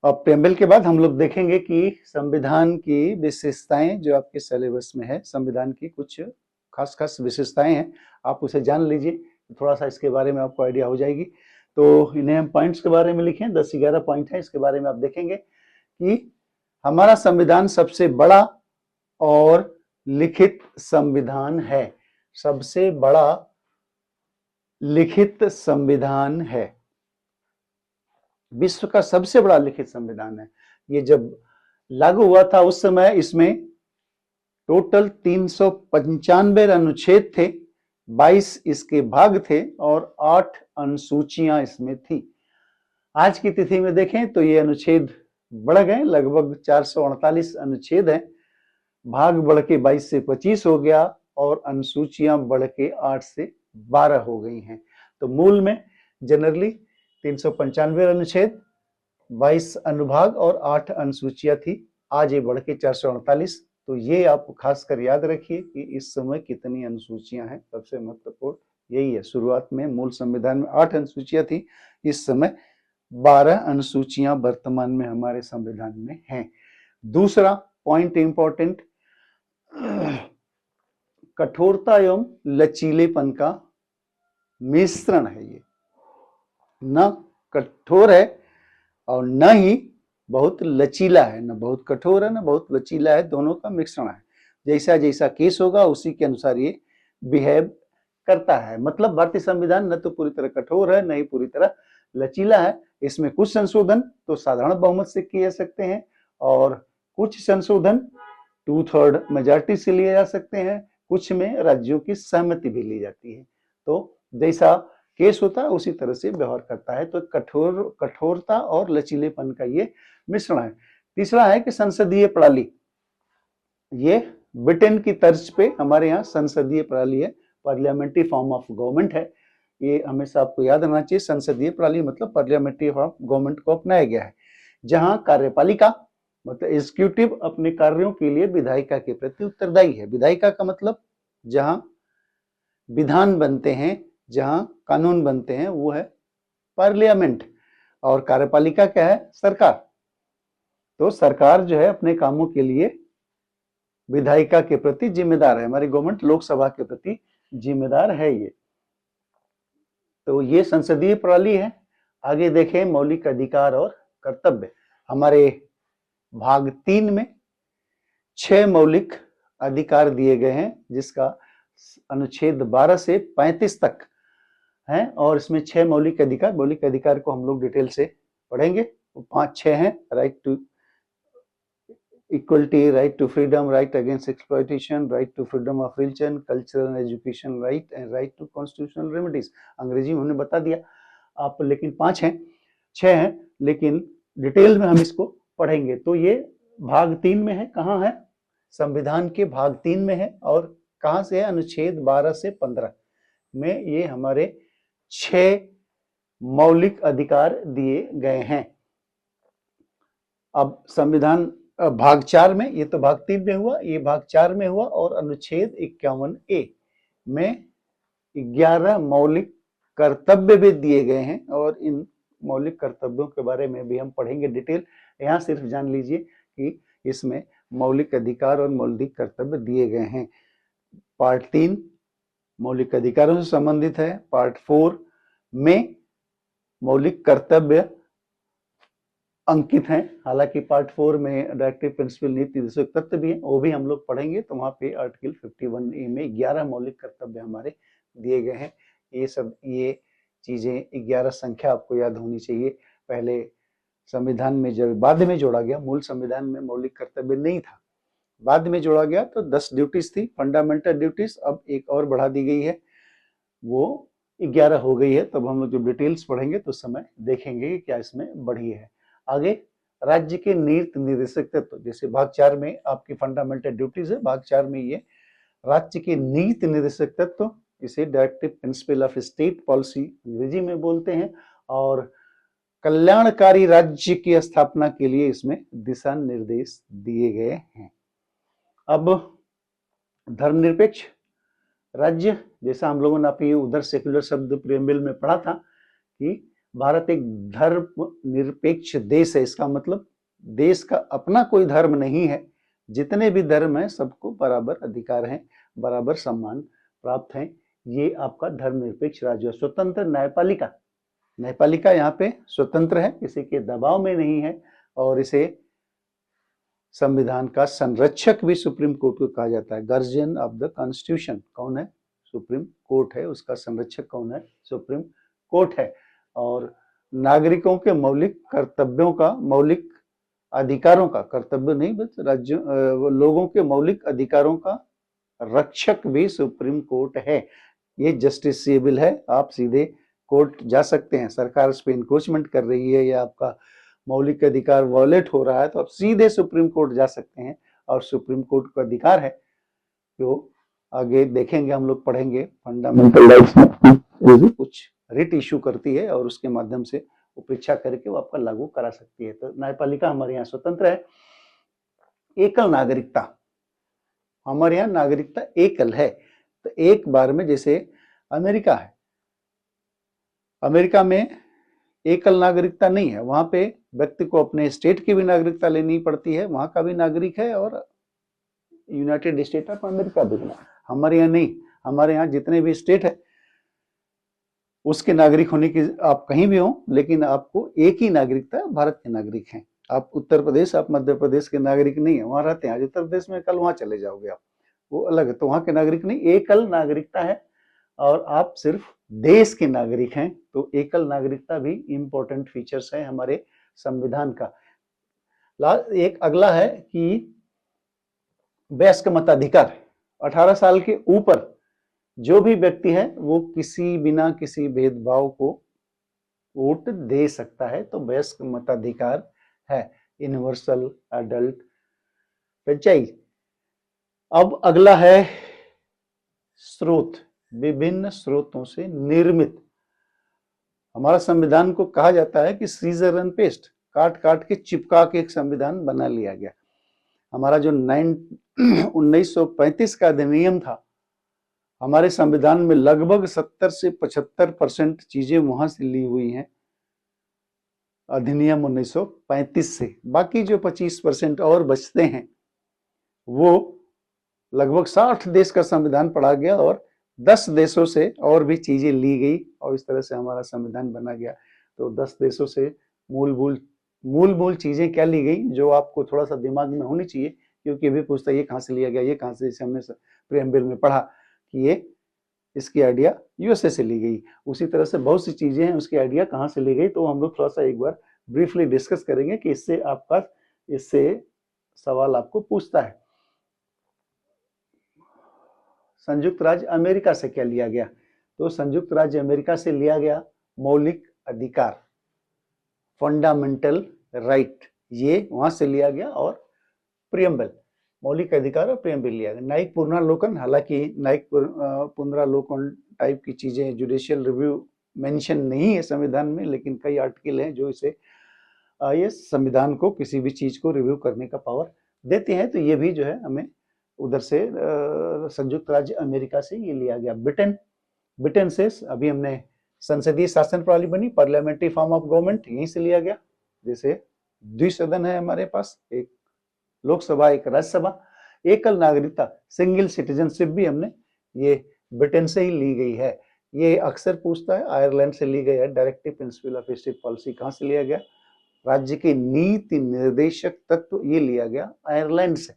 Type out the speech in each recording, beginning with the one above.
अब प्रेम्बल के बाद हम लोग देखेंगे कि संविधान की विशेषताएं जो आपके सिलेबस में है, संविधान की कुछ खास खास विशेषताएं हैं, आप उसे जान लीजिए, थोड़ा सा इसके बारे में आपको आइडिया हो जाएगी। तो इन्हें हम पॉइंट्स के बारे में लिखें, 10-11 पॉइंट है, इसके बारे में आप देखेंगे कि हमारा संविधान सबसे बड़ा और लिखित संविधान है, सबसे बड़ा लिखित संविधान है, विश्व का सबसे बड़ा लिखित संविधान है। ये जब लागू हुआ था उस समय इसमें टोटल 395 अनुच्छेद थे, 22 इसके भाग थे और 8 अनुसूचियां इसमें थी। आज की तिथि में देखें तो ये अनुच्छेद बढ़ गए, लगभग 448 अनुच्छेद हैं, भाग बढ़ के 22 से 25 हो गया और अनुसूचियां बढ़ के 8 से 12 हो गई हैं। तो मूल में जनरली 395 अनुच्छेद, 22 अनुभाग और 8 अनुसूचियां थी, आज ये बढ़ के 448। तो ये आप खास कर याद रखिए कि इस समय कितनी अनुसूचियां हैं, सबसे महत्वपूर्ण यही है। शुरुआत में मूल संविधान में 8 अनुसूचियां थी, इस समय 12 अनुसूचियां वर्तमान में हमारे संविधान में हैं। दूसरा पॉइंट इंपॉर्टेंट, कठोरता एवं लचीलेपन का मिश्रण है। ये न कठोर है और न ही बहुत लचीला है, न बहुत कठोर है न बहुत लचीला है, दोनों का मिश्रण है। जैसा जैसा केस होगा उसी के अनुसार ये बिहेव करता है। मतलब भारतीय संविधान न तो पूरी तरह कठोर है न ही पूरी तरह लचीला है। इसमें कुछ संशोधन तो साधारण बहुमत से किए जा सकते हैं और कुछ संशोधन 2/3 मेजॉरिटी से लिए जा सकते हैं, कुछ में राज्यों की सहमति भी ली जाती है। तो जैसा केस होता है उसी तरह से व्यवहार करता है। तो कठोरता और लचीलेपन का ये मिश्रण है। तीसरा है कि संसदीय प्रणाली, ये ब्रिटेन की तर्ज पे हमारे यहाँ संसदीय प्रणाली है, पार्लियामेंट्री फॉर्म ऑफ गवर्नमेंट है। ये हमेशा आपको याद रखना चाहिए, संसदीय प्रणाली मतलब पार्लियामेंट्री फॉर्म ऑफ गवर्नमेंट को अपनाया गया है, जहां कार्यपालिका मतलब एग्जीक्यूटिव अपने कार्यों के लिए विधायिका के प्रति उत्तरदायी है। विधायिका का मतलब जहां विधान बनते हैं, जहां कानून बनते हैं, वो है पार्लियामेंट, और कार्यपालिका क्या है? सरकार। तो सरकार जो है अपने कामों के लिए विधायिका के प्रति जिम्मेदार है, हमारी गवर्नमेंट लोकसभा के प्रति जिम्मेदार है ये। तो ये संसदीय प्रणाली है। आगे देखें मौलिक अधिकार और कर्तव्य। हमारे भाग 3 में 6 मौलिक अधिकार दिए गए हैं, जिसका अनुच्छेद 12 से 35 तक है और इसमें 6 मौलिक अधिकार को हम लोग डिटेल से पढ़ेंगे। 5-6 हैं, right to equality, right to freedom, right against exploitation, right to freedom of religion, cultural and education right and right to constitutional remedies. अंग्रेजी में हमने बता दिया आप, लेकिन 5 हैं, 6 हैं, लेकिन डिटेल में हम इसको पढ़ेंगे। तो ये भाग 3 में है। कहाँ है? संविधान के भाग 3 में है। और कहाँ से है? अनुच्छेद 12 से 15 में ये हमारे 6 मौलिक अधिकार दिए गए हैं। अब संविधान भाग 4 में, ये तो भाग 3 में हुआ, ये भाग 4 में हुआ, और अनुच्छेद 51A में 11 मौलिक कर्तव्य भी दिए गए हैं और इन मौलिक कर्तव्यों के बारे में भी हम पढ़ेंगे डिटेल। यहाँ सिर्फ जान लीजिए कि इसमें मौलिक अधिकार और मौलिक कर्तव्य दिए गए हैं। पार्ट 3 मौलिक अधिकारों से संबंधित है, पार्ट 4 में मौलिक कर्तव्य अंकित हैं। हालांकि पार्ट 4 में डायरेक्टिव प्रिंसिपल नीति निर्देशक तत्व भी है, वो भी हम लोग पढ़ेंगे। तो वहाँ पे आर्टिकल 51A में 11 मौलिक कर्तव्य हमारे दिए गए हैं। ये चीजें 11 संख्या आपको याद होनी चाहिए। पहले संविधान में जब बाद में जोड़ा गया, मूल संविधान में मौलिक कर्तव्य नहीं था, बाद में जोड़ा गया तो 10 ड्यूटीज थी, फंडामेंटल ड्यूटीज। अब एक और बढ़ा दी गई है, वो 11 हो गई है। तब हम लोग जब डिटेल्स पढ़ेंगे तो समय देखेंगे कि क्या इसमें बढ़ी है। आगे राज्य के नीति निर्देशक तत्व, जैसे भाग 4 में आपकी फंडामेंटल ड्यूटीज है, भाग 4 में ये राज्य के नीति निर्देशक तत्व, इसे directive principle of state policy अंग्रेजी में बोलते हैं, और कल्याणकारी राज्य की स्थापना के लिए इसमें दिशा निर्देश दिए गए हैं। अब धर्मनिरपेक्ष राज्य, जैसा हम लोगों ने आपकी उधर सेक्युलर शब्द प्रेम्बल में पढ़ा था कि भारत एक धर्म निरपेक्ष देश है। इसका मतलब देश का अपना कोई धर्म नहीं है, जितने भी धर्म हैं सबको बराबर अधिकार हैं, बराबर सम्मान प्राप्त हैं। ये आपका धर्मनिरपेक्ष राज्य। स्वतंत्र न्यायपालिका, न्यायपालिका यहाँ पे स्वतंत्र है, किसी के दबाव में नहीं है, और इसे संविधान का संरक्षक भी सुप्रीम कोर्ट को कहा जाता है। गार्जियन ऑफ द कॉन्स्टिट्यूशन कौन है? सुप्रीम कोर्ट है। उसका संरक्षक कौन है? सुप्रीम कोर्ट है। और नागरिकों के मौलिक कर्तव्यों का, मौलिक अधिकारों का, कर्तव्य नहीं बस राज्यों लोगों के मौलिक अधिकारों का रक्षक भी सुप्रीम कोर्ट है। ये जस्टिसेबल है, आप सीधे कोर्ट जा सकते हैं। सरकार उस पर इंक्रोचमेंट कर रही है या आपका मौलिक अधिकार वॉयलेट हो रहा है तो आप सीधे सुप्रीम कोर्ट जा सकते हैं, और सुप्रीम कोर्ट का अधिकार है जो आगे देखेंगे, हम लोग पढ़ेंगे फंडामेंटल राइट्स में कुछ रिट इशू करती है और उसके माध्यम से वो परीक्षा करके वो आपका लागू करा सकती है। तो न्यायपालिका हमारे यहाँ स्वतंत्र है। एकल नागरिकता, हमारे यहाँ नागरिकता एकल है। तो एक बार में, जैसे अमेरिका है, अमेरिका में एकल नागरिकता नहीं है, वहां पे व्यक्ति को अपने स्टेट की भी नागरिकता लेनी पड़ती है, वहां का भी नागरिक है और यूनाइटेड स्टेट ऑफ अमेरिका भी है। हमारे यहाँ नहीं, हमारे यहाँ जितने भी स्टेट है उसके नागरिक होने की, आप कहीं भी हो लेकिन आपको एक ही नागरिकता, भारत के नागरिक हैं। आप उत्तर प्रदेश, आप मध्य प्रदेश के नागरिक नहीं है, वहां रहते हैं, आज उत्तर प्रदेश में कल वहां चले जाओगे आप, वो अलग है, तो वहां के नागरिक नहीं, एकल नागरिकता है और आप सिर्फ देश के नागरिक हैं। तो एकल नागरिकता भी इंपॉर्टेंट फीचर्स है हमारे संविधान का। एक अगला है कि वयस्क मताधिकार, 18 साल के ऊपर जो भी व्यक्ति है वो किसी बिना किसी भेदभाव को वोट दे सकता है, तो वयस्क मताधिकार है, यूनिवर्सल एडल्ट फ्रेंचाइज। अब अगला है स्रोत, विभिन्न स्रोतों से निर्मित। हमारा संविधान को कहा जाता है कि सीजर एंड पेस्ट, काट काट के चिपका के एक संविधान बना लिया गया। हमारा जो 1935 का अधिनियम था, हमारे संविधान में लगभग 70 से 75% चीजें वहां से ली हुई हैं, अधिनियम 1935 से। बाकी जो 25% और बचते हैं वो लगभग 60 देश का संविधान पढ़ा गया और 10 देशों से और भी चीजें ली गई और इस तरह से हमारा संविधान बना गया। तो 10 देशों से मूल चीजें क्या ली गई जो आपको थोड़ा सा दिमाग में होनी चाहिए, क्योंकि अभी पूछता है ये कहाँ से लिया गया, ये कहाँ से, जैसे हमने प्रीएम्बल में पढ़ा कि ये इसकी आइडिया यूएसए से ली गई। उसी तरह से बहुत सी चीजें हैं, उसकी आइडिया कहाँ से ली गई, तो हम लोग थोड़ा सा एक बार ब्रीफली डिस्कस करेंगे कि इससे सवाल आपको पूछता है। संयुक्त राज्य अमेरिका से क्या लिया गया? तो संयुक्त राज्य अमेरिका से लिया गया मौलिक अधिकार, फंडामेंटल राइट, ये वहां से लिया गया, और प्रीएम्बल, मौलिक अधिकार और प्रीएम्बल लिया गया। न्यायिक पुनरावलोकन, हालांकि न्यायिक पुनरावलोकन टाइप की चीजें, जुडिशियल रिव्यू मेंशन नहीं है संविधान में, लेकिन कई आर्टिकल हैं जो इसे ये संविधान को किसी भी चीज को रिव्यू करने का पावर देते हैं। तो ये भी जो है हमें उधर से संयुक्त राज्य अमेरिका से ये लिया गया। ब्रिटेन से अभी हमने संसदीय शासन प्रणाली बनी, पार्लियामेंट्री फॉर्म ऑफ गवर्नमेंट, यहीं से लिया गया। जैसे द्विसदन है हमारे पास, एक लोकसभा एक राज्यसभा। एकल नागरिकता, सिंगल सिटीजनशिप भी हमने ये ब्रिटेन से ही ली गई है। ये अक्सर पूछता है, आयरलैंड से ली गई है। Directive principle of state policy कहाँ से लिया गया? राज्य के नीति निर्देशक तत्व, ये लिया गया आयरलैंड से।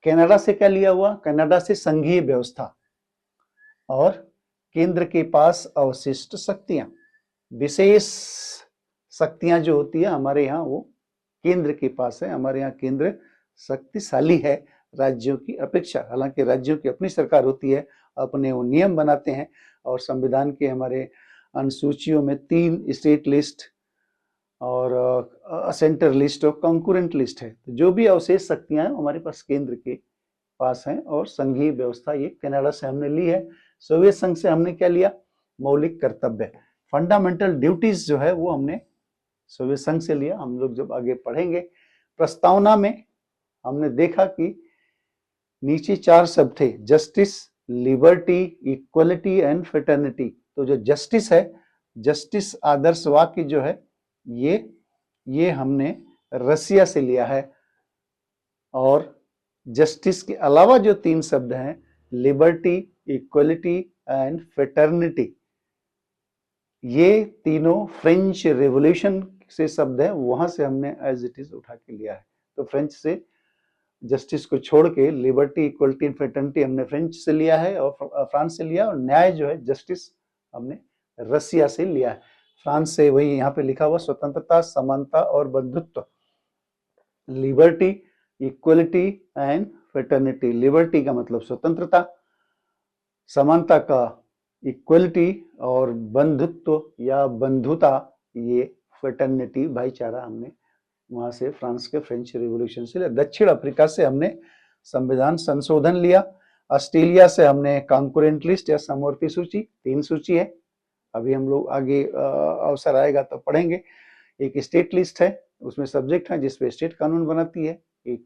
कनाडा से क्या लिया हुआ? कनाडा से संघीय व्यवस्था और केंद्र के पास अवशिष्ट शक्तियां, विशेष शक्तियां जो होती है हमारे यहाँ वो केंद्र के पास है। हमारे यहाँ केंद्र शक्तिशाली है राज्यों की अपेक्षा। हालांकि राज्यों की अपनी सरकार होती है, अपने वो नियम बनाते हैं, और संविधान के हमारे अनुसूचियों में 3 स्टेट लिस्ट और सेंटर लिस्ट और कंकरेंट लिस्ट है। तो जो भी अवशेष शक्तियां हैं हमारे पास केंद्र के पास हैं, और संघीय व्यवस्था ये कनाडा से हमने ली है। सोवियत संघ से हमने क्या लिया? मौलिक कर्तव्य, फंडामेंटल ड्यूटीज जो है वो हमने सोवियत संघ से लिया। हम लोग जब आगे पढ़ेंगे प्रस्तावना में हमने देखा कि नीचे 4 शब्द थे, justice, liberty, equality and fraternity. तो जो जस्टिस है जस्टिस आदर्श वाक्य जो है ये हमने रसिया से लिया है। और जस्टिस के अलावा जो 3 शब्द हैं, लिबर्टी, इक्वलिटी एंड फ्रेटर्निटी, ये तीनों फ्रेंच रेवोल्यूशन से शब्द है, वहां से हमने एज इट इज उठा के लिया है। तो फ्रेंच से जस्टिस को छोड़ के लिबर्टी, इक्वलिटी एंड फ्रेटर्निटी हमने फ्रेंच से लिया है और फ्रांस से लिया, और न्याय जो है जस्टिस हमने रसिया से लिया है। फ्रांस से वही यहाँ पे लिखा हुआ स्वतंत्रता, समानता और बंधुत्व, liberty, equality and fraternity. Liberty का मतलब स्वतंत्रता, समानता का इक्वलिटी, और बंधुत्व या बंधुता ये फ्रेटर्निटी, भाईचारा, हमने वहां से फ्रांस के फ्रेंच रिवॉल्यूशन से लिया। दक्षिण अफ्रीका से हमने संविधान संशोधन लिया। ऑस्ट्रेलिया से हमने कॉन्करेंट लिस्ट या समवर्ती सूची, 3 सूची है, अभी हम लोग आगे अवसर आएगा तो पढ़ेंगे। एक स्टेट लिस्ट है, उसमें सब्जेक्ट है जिसपे स्टेट कानून बनाती है। एक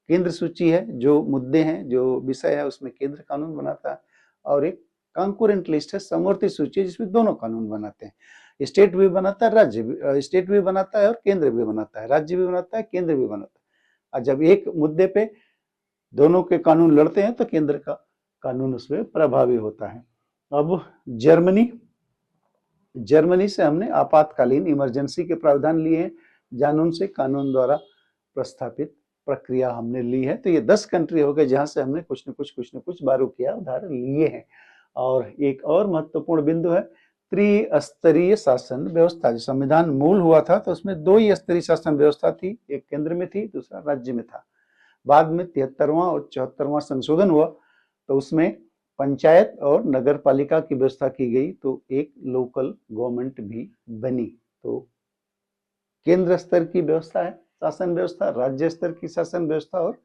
केंद्र सूची है, जो मुद्दे हैं, जो विषय है, उसमें केंद्र कानून बनाता है। और एक कॉन्करेंट लिस्ट है, समवर्ती सूची है, जिसमें दोनों कानून बनाते हैं। स्टेट भी बनाता है, राज्य भी, स्टेट भी बनाता है और केंद्र भी बनाता है, राज्य भी बनाता है, केंद्र भी बनाता है। और जब एक मुद्दे पे दोनों के कानून लड़ते हैं तो केंद्र का कानून उसमें प्रभावी होता है। अब जर्मनी से हमने आपातकालीन इमरजेंसी के प्रावधान लिए हैं, जानून से कानून द्वारा प्रस्थापित प्रक्रिया हमने ली है। तो ये 10 कंट्री हो गए जहां से हमने कुछ न कुछ बारीकियां उधार लिए हैं। और एक और महत्वपूर्ण बिंदु है त्रिस्तरीय शासन व्यवस्था। जो संविधान मूल हुआ था तो उसमें 2 ही स्तरीय शासन व्यवस्था थी, एक केंद्र में थी, दूसरा राज्य में था। बाद में 73वां और 74वां संशोधन हुआ तो उसमें पंचायत और नगर पालिका की व्यवस्था की गई, तो एक लोकल गवर्नमेंट भी बनी। तो केंद्र स्तर की व्यवस्था है शासन व्यवस्था, राज्य स्तर की शासन व्यवस्था और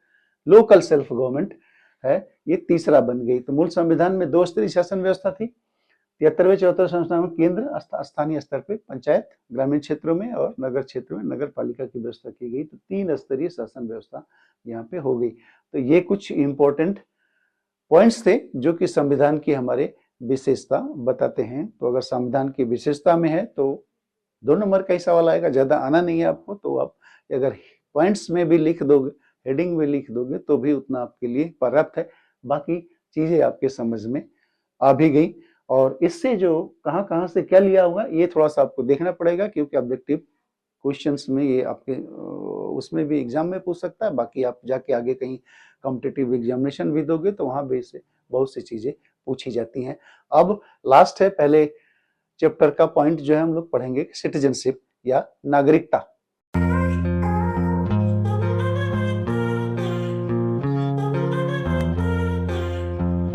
लोकल सेल्फ गवर्नमेंट है, ये तीसरा बन गई। तो मूल संविधान में 2 स्तरीय शासन व्यवस्था थी। 73वें 74वें संविधान में केंद्र स्थानीय स्तर पे पंचायत, ग्रामीण क्षेत्रों में और नगर क्षेत्रों में नगर पालिका की व्यवस्था की गई। तो 3 स्तरीय शासन व्यवस्था यहाँ पे हो गई। तो ये कुछ इंपॉर्टेंट पॉइंट्स थे जो कि संविधान की हमारे विशेषता बताते हैं। तो अगर संविधान की विशेषता में है तो 2 नंबर का ही सवाल आएगा, ज्यादा आना नहीं है आपको। तो आप अगर पॉइंट्स में भी लिख दोगे, हेडिंग में लिख दोगे तो भी उतना आपके लिए पर्याप्त है। बाकी चीजें आपके समझ में आ भी गई। और इससे जो कहाँ से क्या लिया होगा ये थोड़ा सा आपको देखना पड़ेगा, क्योंकि ऑब्जेक्टिव क्वेश्चंस में ये आपके उसमें भी एग्जाम में पूछ सकता है। बाकी आप जाके आगे कहीं कॉम्पिटिटिव एग्जामिनेशन भी दोगे तो वहां भी से बहुत सी चीजें पूछी जाती हैं। अब लास्ट है, पहले चैप्टर का पॉइंट जो है हम लोग पढ़ेंगे सिटीजनशिप या नागरिकता।